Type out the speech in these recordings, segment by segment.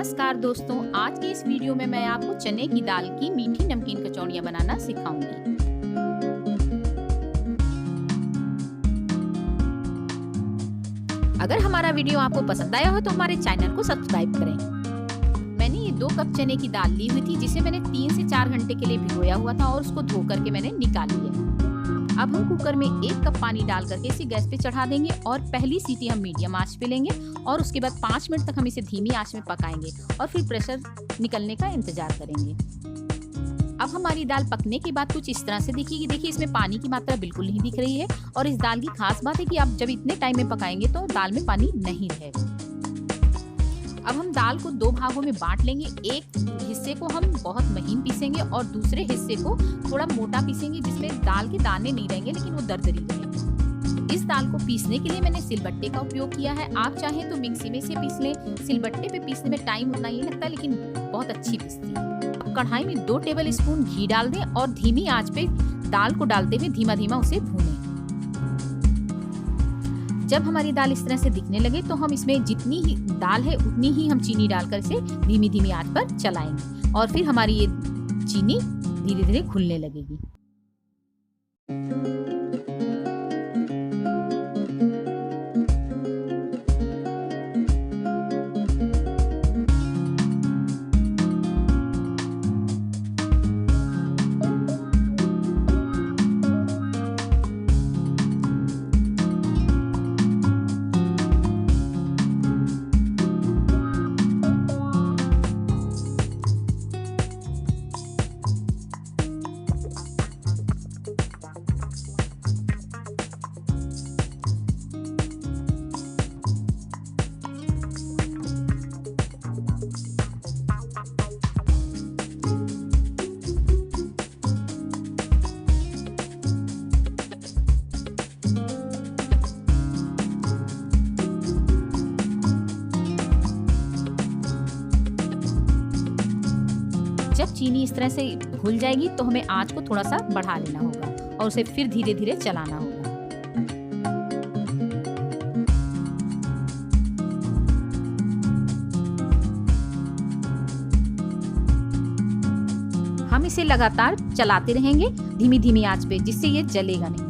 नमस्कार दोस्तों, आज की इस वीडियो में मैं आपको चने की दाल की मीठी नमकीन कचौड़ियाँ बनाना सिखाऊंगी। अगर हमारा वीडियो आपको पसंद आया हो तो हमारे चैनल को सब्सक्राइब करें। मैंने ये 2 कप चने की दाल ली हुई थी, जिसे मैंने 3 से 4 घंटे के लिए भिगोया हुआ था और उसको धो करके मैंने निकाल लिया। अब हम कुकर में 1 कप पानी डाल करके इसे गैस पे चढ़ा देंगे और पहली सीटी हम मीडियम आंच पे लेंगे और उसके बाद 5 मिनट तक हम इसे धीमी आंच में पकाएंगे और फिर प्रेशर निकलने का इंतजार करेंगे। अब हमारी दाल पकने के बाद कुछ इस तरह से दिखेगी। देखिए, इसमें पानी की मात्रा बिल्कुल नहीं दिख रही है और इस दाल की खास बात है कि आप जब इतने टाइम में पकाएंगे तो दाल में पानी नहीं रहेगा। अब हम दाल को 2 भागों में बांट लेंगे। एक हिस्से को हम बहुत महीन पीसेंगे और दूसरे हिस्से को थोड़ा मोटा पीसेंगे, जिसमें दाल के दाने नहीं रहेंगे लेकिन वो दरदरी रहेगी। इस दाल को पीसने के लिए मैंने सिलबट्टे का उपयोग किया है। आप चाहें तो मिक्सी में से पीस लें। सिलबट्टे पे पीसने में टाइम उतना ही लगता है लेकिन बहुत अच्छी पीसती है। अब कढ़ाई में 2 टेबल स्पून घी डाल दें और धीमी आंच पे दाल को डालते हुए धीमा धीमा उसे भूनें। जब हमारी दाल इस तरह से दिखने लगे तो हम इसमें जितनी ही दाल है उतनी ही हम चीनी डालकर इसे धीमी धीमी आंच पर चलाएंगे और फिर हमारी ये चीनी धीरे धीरे घुलने लगेगी। जब चीनी इस तरह से घुल जाएगी तो हमें आंच को थोड़ा सा बढ़ा लेना होगा और उसे फिर धीरे धीरे चलाना होगा। हम इसे लगातार चलाते रहेंगे धीमी धीमी आंच पे, जिससे ये जलेगा नहीं।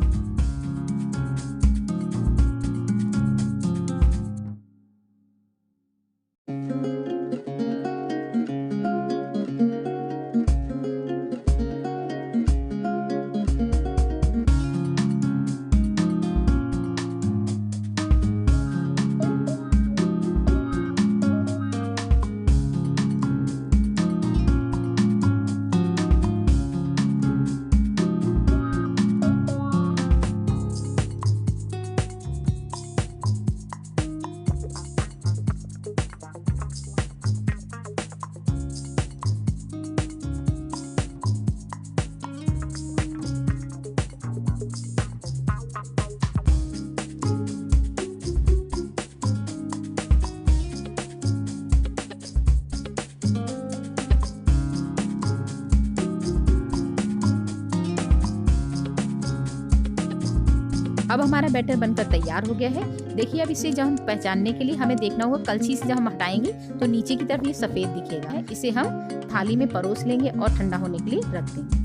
अब हमारा बैटर बनकर तैयार हो गया है। देखिए, अब इसे जब हम पहचानने के लिए हमें देखना होगा, कलछी से जब हम हटाएंगे तो नीचे की तरफ ये सफेद दिखेगा। इसे हम थाली में परोस लेंगे और ठंडा होने के लिए रख देंगे।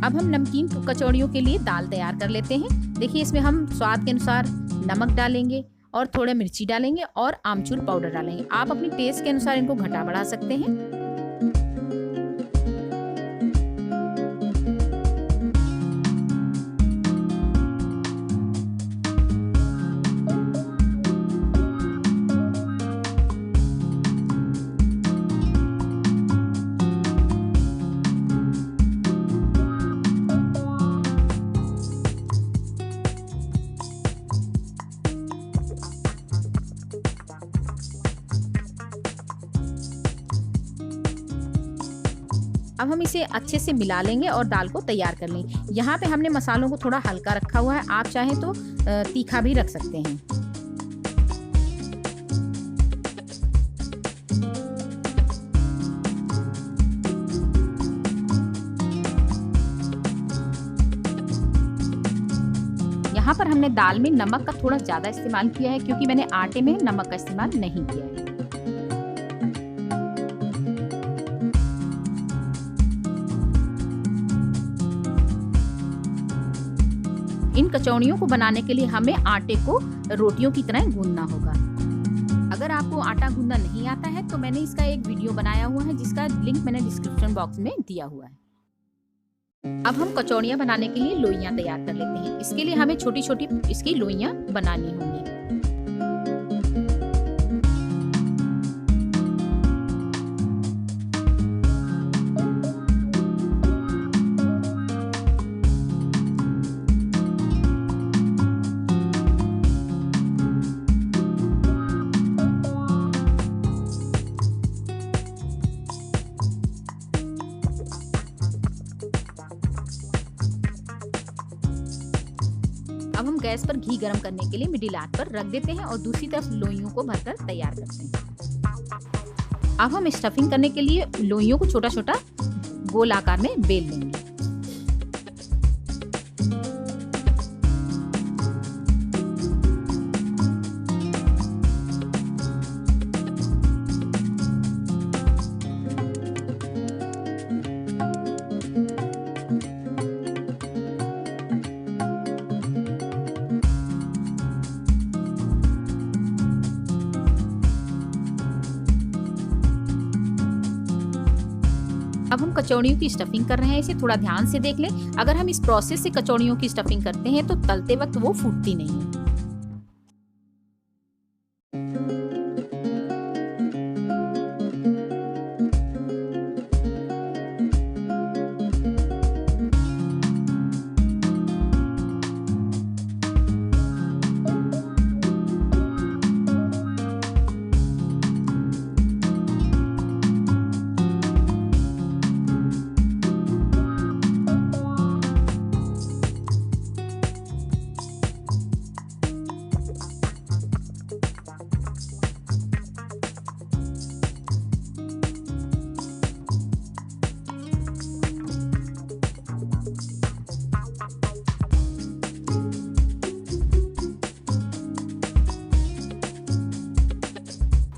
अब हम नमकीन कचौड़ियों के लिए दाल तैयार कर लेते हैं। देखिए, इसमें हम स्वाद के अनुसार नमक डालेंगे और थोड़ा मिर्ची डालेंगे और आमचूर पाउडर डालेंगे। आप अपनी टेस्ट के अनुसार इनको घटा बढ़ा सकते हैं। अब हम इसे अच्छे से मिला लेंगे और दाल को तैयार कर लेंगे। यहाँ पे हमने मसालों को थोड़ा हल्का रखा हुआ है, आप चाहें तो तीखा भी रख सकते हैं। यहाँ पर हमने दाल में नमक का थोड़ा ज़्यादा इस्तेमाल किया है क्योंकि मैंने आटे में नमक का इस्तेमाल नहीं किया है। इन कचौड़ियों को बनाने के लिए हमें आटे को रोटियों की तरह गूंदना होगा। अगर आपको आटा गूंदना नहीं आता है तो मैंने इसका एक वीडियो बनाया हुआ है जिसका लिंक मैंने डिस्क्रिप्शन बॉक्स में दिया हुआ है। अब हम कचौड़ियाँ बनाने के लिए लोइयाँ तैयार कर लेते हैं। इसके लिए हमें छोटी छोटी इसकी लोइयाँ बनानी होंगी। अब हम गैस पर घी गरम करने के लिए मिडिल आंच पर रख देते हैं और दूसरी तरफ लोइयों को भरकर तैयार करते हैं। अब हम स्टफिंग करने के लिए लोइयों को छोटा छोटा गोल आकार में बेल लेंगे। अब हम कचौड़ियों की स्टफिंग कर रहे हैं। इसे थोड़ा ध्यान से देख लें। अगर हम इस प्रोसेस से कचौड़ियों की स्टफिंग करते हैं तो तलते वक्त वो फूटती नहीं है।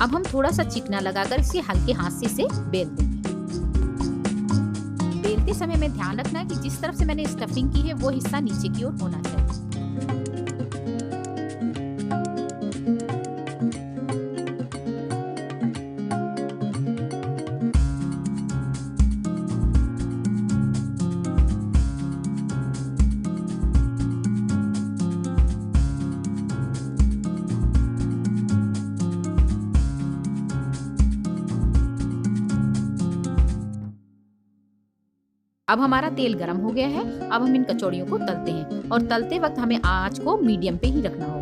अब हम थोड़ा सा चिकना लगाकर इसे हल्के हाथ से इसे बेल देंगे। बेलते समय में ध्यान रखना है कि जिस तरफ से मैंने स्टफिंग की है वो हिस्सा नीचे की ओर होना चाहिए। अब हमारा तेल गरम हो गया है। अब हम इन कचौड़ियों को तलते हैं और तलते वक्त हमें आंच को मीडियम पे ही रखना होगा।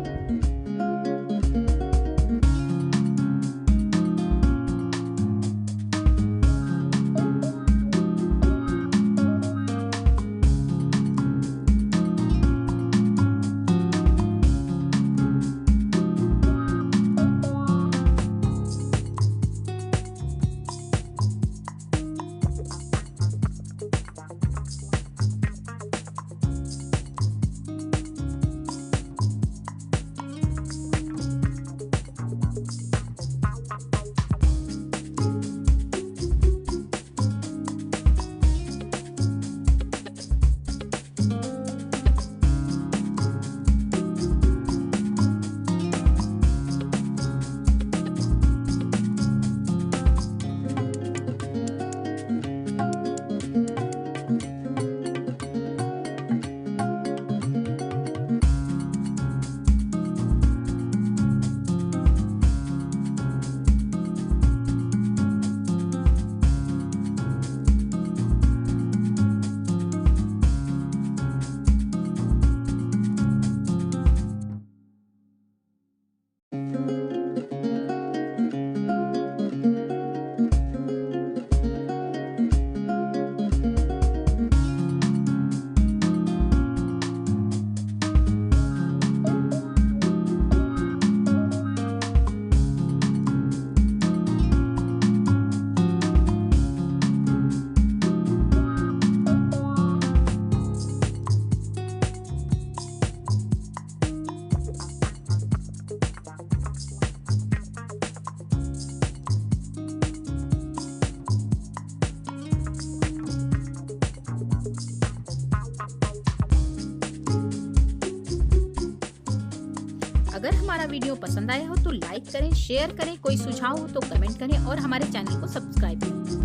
अगर हमारा वीडियो पसंद आया हो तो लाइक करें, शेयर करें, कोई सुझाव हो तो कमेंट करें और हमारे चैनल को सब्सक्राइब करें।